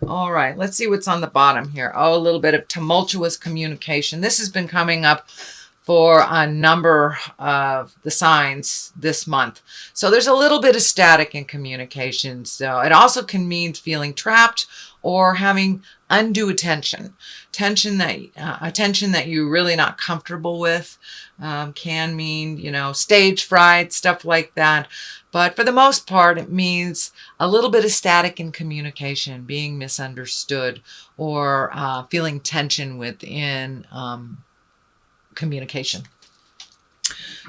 All right, let's see what's on the bottom here. Oh, a little bit of tumultuous communication. This has been coming up for a number of the signs this month. So there's a little bit of static in communication. So it also can mean feeling trapped or having undue attention. Attention that you're really not comfortable with. Can mean, stage fright, stuff like that. But for the most part, it means a little bit of static in communication, being misunderstood, or feeling tension within communication.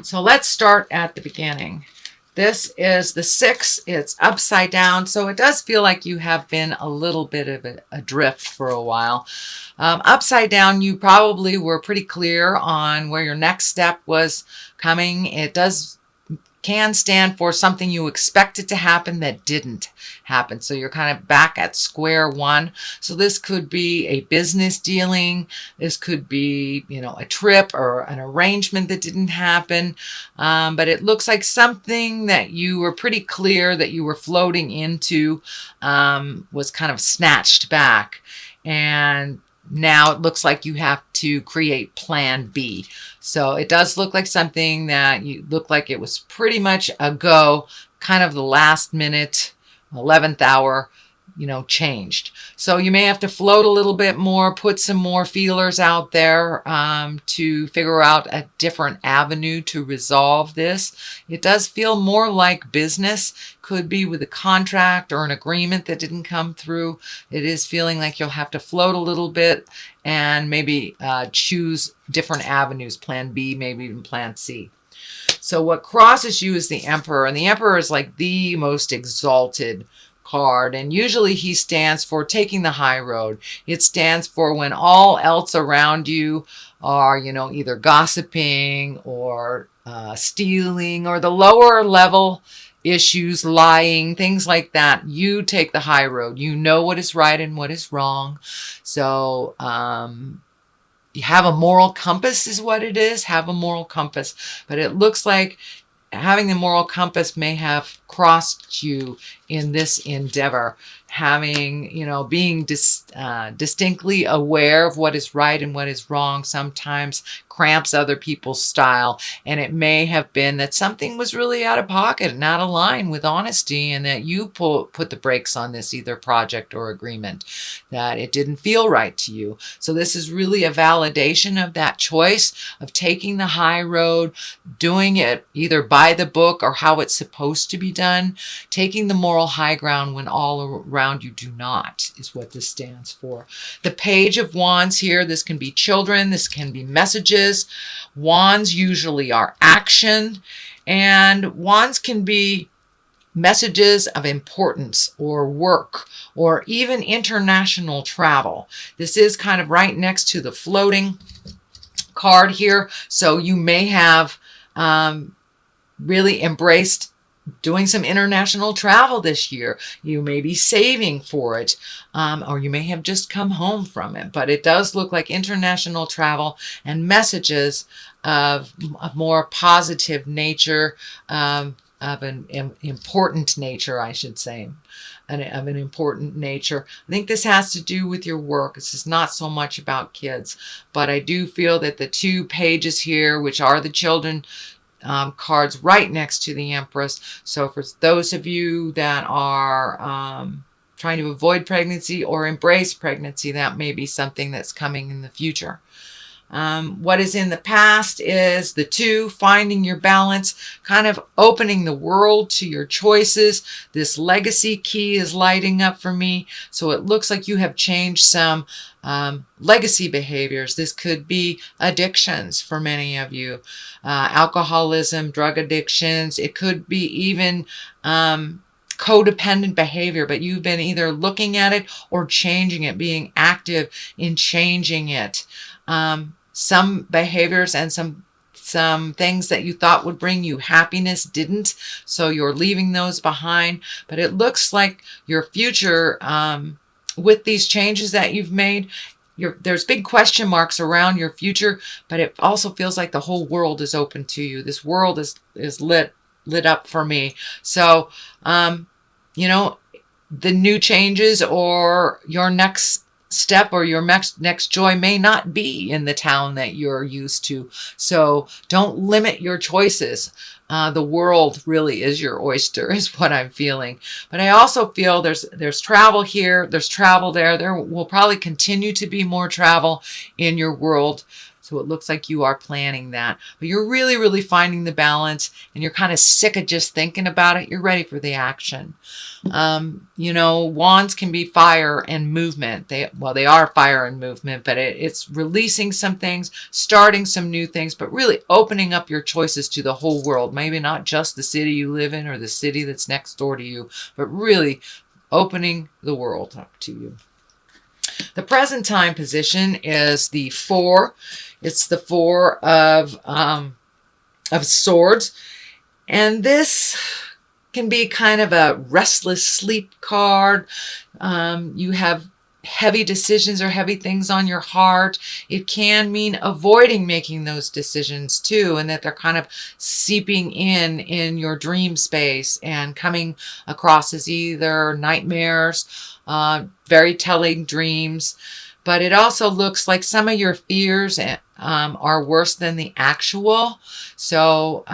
So let's start at the beginning. This is the 6. It's upside down, so it does feel like you have been a little bit of adrift for a while. Upside down, you probably were pretty clear on where your next step was coming. It can stand for something you expected to happen that didn't happen. So you're kind of back at square one. So this could be a business dealing. This could be, a trip or an arrangement that didn't happen. But it looks like something that you were pretty clear that you were floating into was kind of snatched back. And now it looks like you have to create plan B. So it does look like something that you look like it was pretty much a go, kind of the last minute, 11th hour, changed. So you may have to float a little bit more, put some more feelers out there to figure out a different avenue to resolve this. It does feel more like business. Could be with a contract or an agreement that didn't come through. It is feeling like you'll have to float a little bit and maybe choose different avenues, plan B, maybe even plan C. So what crosses you is the Emperor, and the Emperor is like the most exalted card, and usually he stands for taking the high road. It stands for when all else around you are, either gossiping or stealing or the lower level issues, lying, things like that. You take the high road. You know what is right and what is wrong. So you have a moral compass is what it is. Have a moral compass. But it looks like having the moral compass may have crossed you in this endeavor. Having, being distinctly aware of what is right and what is wrong sometimes cramps other people's style. And it may have been that something was really out of pocket and out of line with honesty, and that you put the brakes on this either project or agreement, that it didn't feel right to you. So this is really a validation of that choice of taking the high road, doing it either by the book or how it's supposed to be done, taking the moral high ground when all around you do not, is what this stands for. The Page of Wands here, this can be children, this can be messages. Wands usually are action, and wands can be messages of importance or work or even international travel. This is kind of right next to the floating card here, so you may have really embraced doing some international travel this year. You may be saving for it, or you may have just come home from it. But it does look like international travel and messages of a more positive nature, of an important nature, I should say. Of an important nature. I think this has to do with your work. This is not so much about kids. But I do feel that the 2 pages here, which are the children cards right next to the Empress. So for those of you that are trying to avoid pregnancy or embrace pregnancy, that may be something that's coming in the future. What is in the past is the 2, finding your balance, kind of opening the world to your choices. This legacy key is lighting up for me. So it looks like you have changed some legacy behaviors. This could be addictions for many of you, alcoholism, drug addictions. It could be even codependent behavior, but you've been either looking at it or changing it, being active in changing it. Some behaviors and some things that you thought would bring you happiness didn't, so you're leaving those behind. But it looks like your future, with these changes that you've made, there's big question marks around your future, but it also feels like the whole world is open to you. This world is lit up for me. So, the new changes or your next step or your next joy may not be in the town that you're used to. So don't limit your choices. The world really is your oyster, is what I'm feeling. But I also feel there's travel here, there's travel there. There will probably continue to be more travel in your world. So it looks like you are planning that. But you're really, really finding the balance, and you're kind of sick of just thinking about it. You're ready for the action. You know, wands can be fire and movement. They are fire and movement, but it's releasing some things, starting some new things, but really opening up your choices to the whole world. Maybe not just the city you live in or the city that's next door to you, but really opening the world up to you. The present time position is the 4. It's the 4 of swords. And this can be kind of a restless sleep card. You have heavy decisions or heavy things on your heart. It can mean avoiding making those decisions too, and that they're kind of seeping in your dream space and coming across as either nightmares, very telling dreams. But it also looks like some of your fears are worse than the actual. So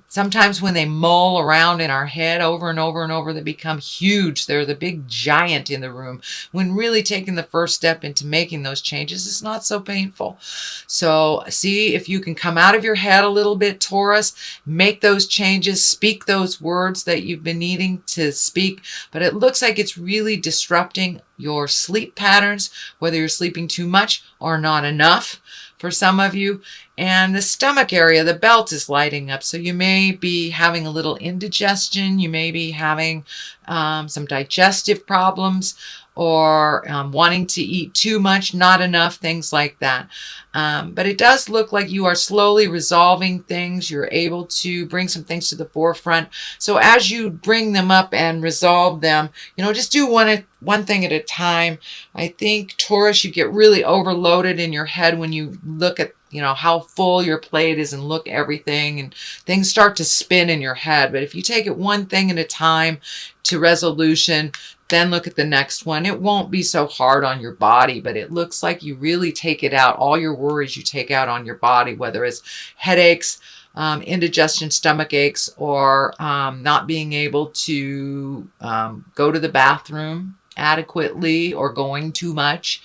sometimes when they mull around in our head over and over and over, they become huge. They're the big giant in the room. When really taking the first step into making those changes is not so painful. So see if you can come out of your head a little bit, Taurus. Make those changes. Speak those words that you've been needing to speak. But it looks like it's really disrupting your sleep patterns, whether you're sleeping too much or not enough for some of you. And the stomach area, the belt is lighting up. So you may be having a little indigestion. You may be having some digestive problems, or wanting to eat too much, not enough, things like that. But it does look like you are slowly resolving things. You're able to bring some things to the forefront. So as you bring them up and resolve them, you know, just do one thing at a time. I think, Taurus, you get really overloaded in your head when you look at, you know, how full your plate is and look at everything, and things start to spin in your head. But if you take it one thing at a time to resolution, then look at the next one, it won't be so hard on your body, but it looks like you really take it out. All your worries you take out on your body, whether it's headaches, indigestion, stomach aches, or not being able to go to the bathroom adequately or going too much.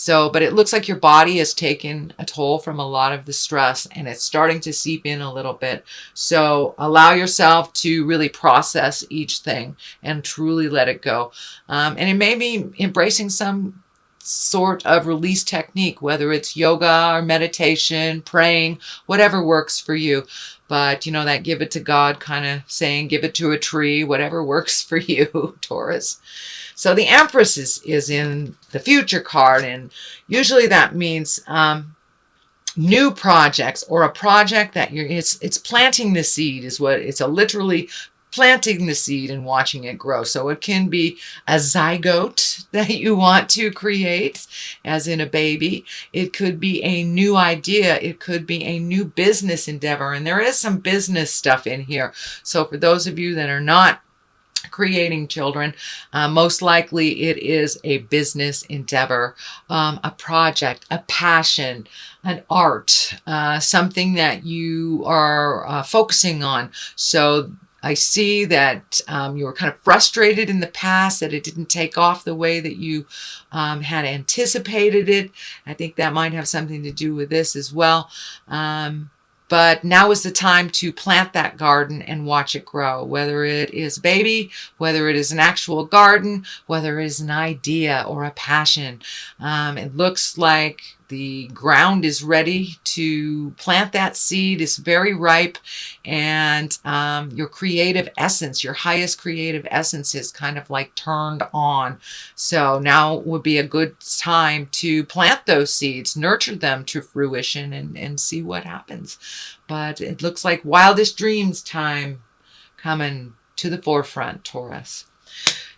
But it looks like your body has taken a toll from a lot of the stress, and it's starting to seep in a little bit. So allow yourself to really process each thing and truly let it go. And it may be embracing some sort of release technique, whether it's yoga or meditation, praying, whatever works for you. But, you know, that give it to God kind of saying, give it to a tree, whatever works for you, Taurus. So the Empress is in the future card, and usually that means new projects, or a project that it's planting the seed is what it's literally planting the seed and watching it grow. So it can be a zygote that you want to create, as in a baby. It could be a new idea. It could be a new business endeavor. And there is some business stuff in here. So for those of you that are not creating children, most likely it is a business endeavor, a project, a passion, an art, something that you are focusing on. So I see that you were kind of frustrated in the past that it didn't take off the way that you had anticipated it. I think that might have something to do with this as well. But now is the time to plant that garden and watch it grow, whether it is a baby, whether it is an actual garden, whether it is an idea or a passion. It looks like the ground is ready to plant that seed. It's very ripe, and your creative essence, your highest creative essence, is kind of like turned on. So now would be a good time to plant those seeds, nurture them to fruition, and see what happens. But it looks like wildest dreams time coming to the forefront, Taurus.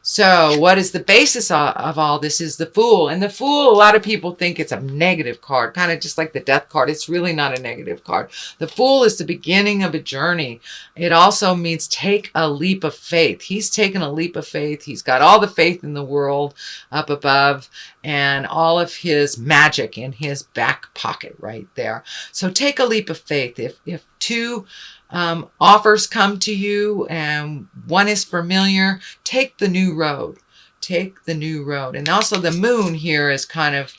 So what is the basis of all this is the Fool. And the Fool, a lot of people think it's a negative card, kind of just like the Death card. It's really not a negative card. The Fool is the beginning of a journey. It also means take a leap of faith. He's taken a leap of faith. He's got all the faith in the world up above and all of his magic in his back pocket right there. So take a leap of faith. If two offers come to you and one is familiar, take the new road. Take the new road. And also the Moon here is kind of,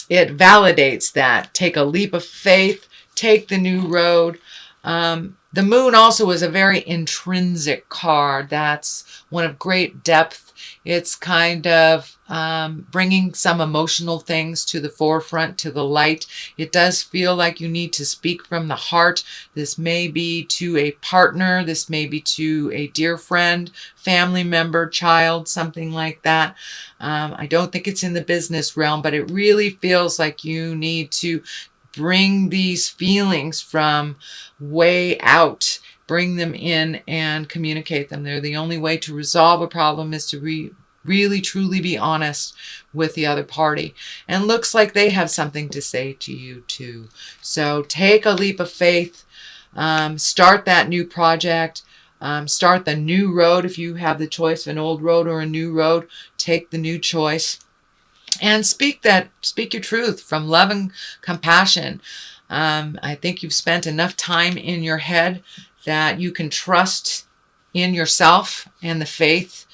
it validates that. Take a leap of faith, take the new road. The Moon also is a very intrinsic card. That's one of great depth. It's kind of bringing some emotional things to the forefront, to the light. It does feel like you need to speak from the heart. This may be to a partner. This may be to a dear friend, family member, child, something like that. I don't think it's in the business realm, but it really feels like you need to bring these feelings from way out, bring them in and communicate them. They're the only way to resolve a problem is to really truly be honest with the other party. And looks like they have something to say to you too. So take a leap of faith, start that new project, start the new road. If you have the choice of an old road or a new road, take the new choice. And speak your truth from love and compassion. I think you've spent enough time in your head that you can trust in yourself and the faith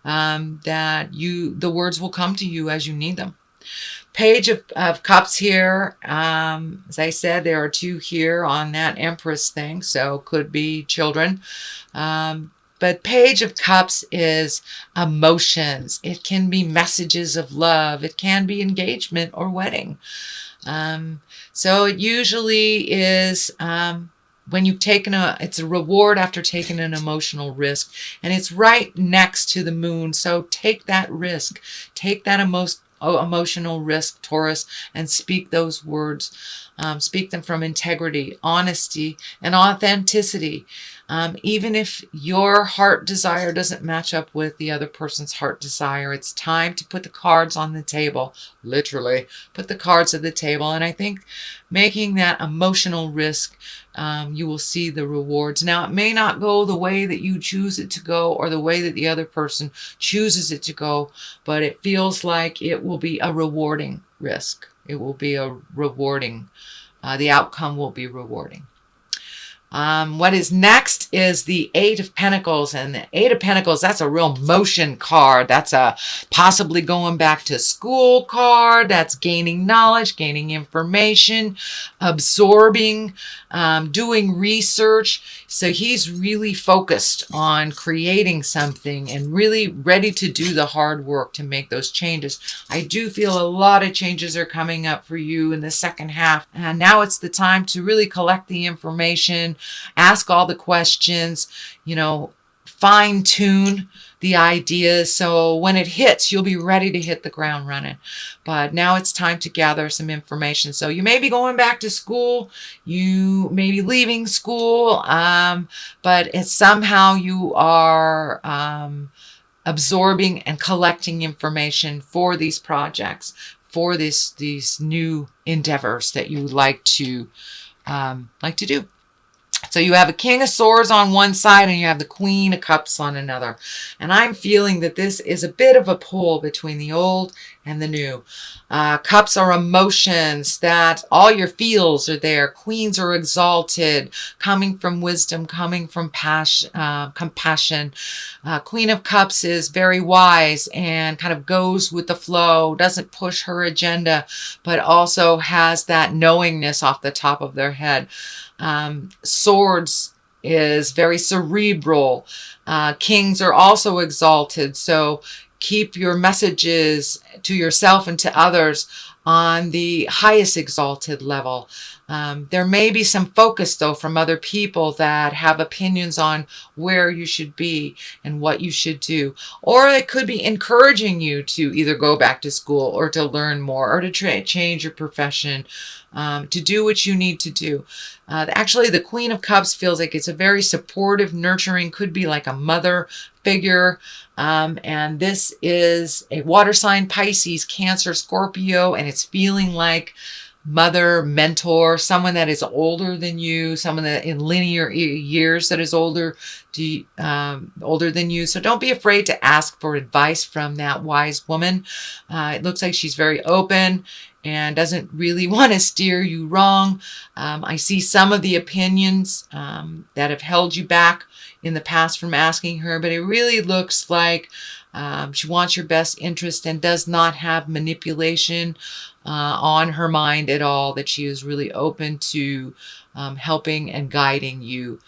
that the words will come to you as you need them. Page of Cups here. As I said, there are two here on that Empress thing, so could be children. But Page of Cups is emotions. It can be messages of love. It can be engagement or wedding. So it usually is when you've taken it's a reward after taking an emotional risk. And it's right next to the Moon. So take that risk. Take that emotional risk, Taurus, and speak those words. Speak them from integrity, honesty, and authenticity. Even if your heart desire doesn't match up with the other person's heart desire, it's time to put the cards on the table. Literally, put the cards at the table. And I think making that emotional risk, you will see the rewards. Now, it may not go the way that you choose it to go or the way that the other person chooses it to go, but it feels like it will be a rewarding risk. It will be a rewarding, the outcome will be rewarding. What is next is the Eight of Pentacles, and the Eight of Pentacles, that's a real motion card. That's a possibly going back to school card. That's gaining knowledge, gaining information, absorbing, doing research. So he's really focused on creating something and really ready to do the hard work to make those changes. I do feel a lot of changes are coming up for you in the second half. And now it's the time to really collect the information, ask all the questions, fine tune the ideas. So when it hits, you'll be ready to hit the ground running. But now it's time to gather some information. So you may be going back to school, you may be leaving school, but it's somehow you are absorbing and collecting information for these projects, for these new endeavors that you like to do. So you have a King of Swords on one side and you have the Queen of Cups on another. And I'm feeling that this is a bit of a pull between the old and the new. Cups are emotions, that all your feels are there. Queens are exalted, coming from wisdom, coming from compassion. Queen of Cups is very wise and kind of goes with the flow, doesn't push her agenda, but also has that knowingness off the top of their head. Swords is very cerebral. Kings are also exalted. So keep your messages to yourself and to others on the highest exalted level. There may be some focus, though, from other people that have opinions on where you should be and what you should do. Or it could be encouraging you to either go back to school or to learn more or to change your profession, to do what you need to do. Actually, the Queen of Cups feels like it's a very supportive, nurturing, could be like a mother figure. And this is a water sign, Pisces, Cancer, Scorpio, and it's feeling like mother, mentor, someone that is older than you, someone that in linear years that is older than you. So don't be afraid to ask for advice from that wise woman. It looks like she's very open and doesn't really want to steer you wrong. I see some of the opinions that have held you back in the past from asking her, but it really looks like she wants your best interest and does not have manipulation on her mind at all, that she is really open to helping and guiding you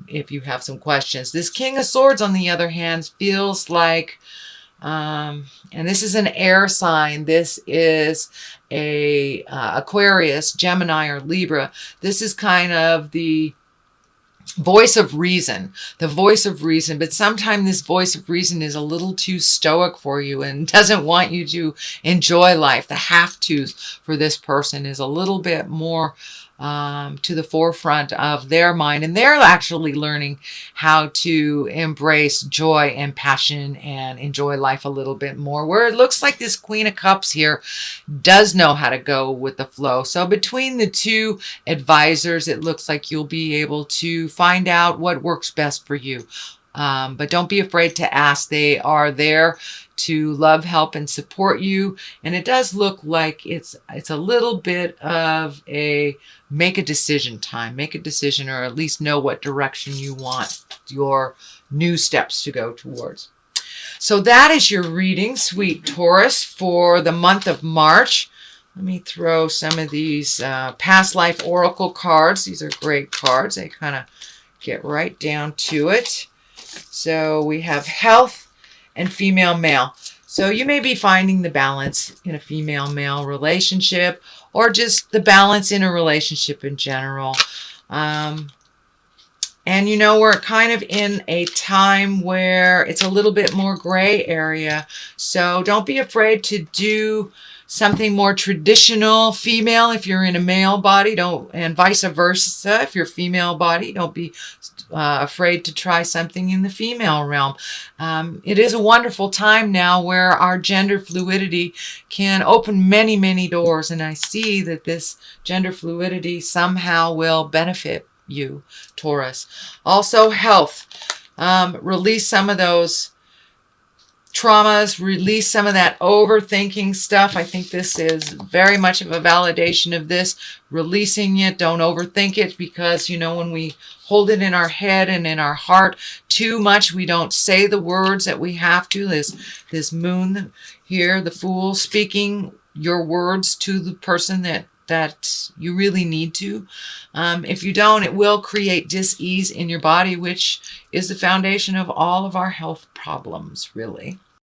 if you have some questions. This King of Swords, on the other hand, feels like, and this is an air sign, this is a Aquarius, Gemini, or Libra. This is kind of the voice of reason, but sometimes this voice of reason is a little too stoic for you and doesn't want you to enjoy life. The have-tos for this person is a little bit more to the forefront of their mind, and they're actually learning how to embrace joy and passion and enjoy life a little bit more, where it looks like this Queen of Cups here does know how to go with the flow. So between the two advisors, it looks like you'll be able to find out what works best for you. But don't be afraid to ask. They are there to love, help, and support you. And it does look like it's a little bit of a make a decision time. Make a decision, or at least know what direction you want your new steps to go towards. So that is your reading, sweet Taurus, for the month of March. Let me throw some of these past life oracle cards. These are great cards. They kind of get right down to it. So we have health and female male. So you may be finding the balance in a female-male relationship, or just the balance in a relationship in general. And you know, we're kind of in a time where it's a little bit more gray area. So don't be afraid to do something more traditional female if you're in a male body, and vice versa if you're female body. Don't be afraid to try something in the female realm. It is a wonderful time now where our gender fluidity can open many, many doors, and I see that this gender fluidity somehow will benefit you, Taurus. Also, health. Release some of those traumas, release some of that overthinking stuff. I think this is very much of a validation of this. Releasing it, don't overthink it, because, you know, when we hold it in our head and in our heart too much, we don't say the words that we have to. This moon here, the Fool, speaking your words to the person that you really need to. If you don't, it will create dis-ease in your body, which is the foundation of all of our health problems, really.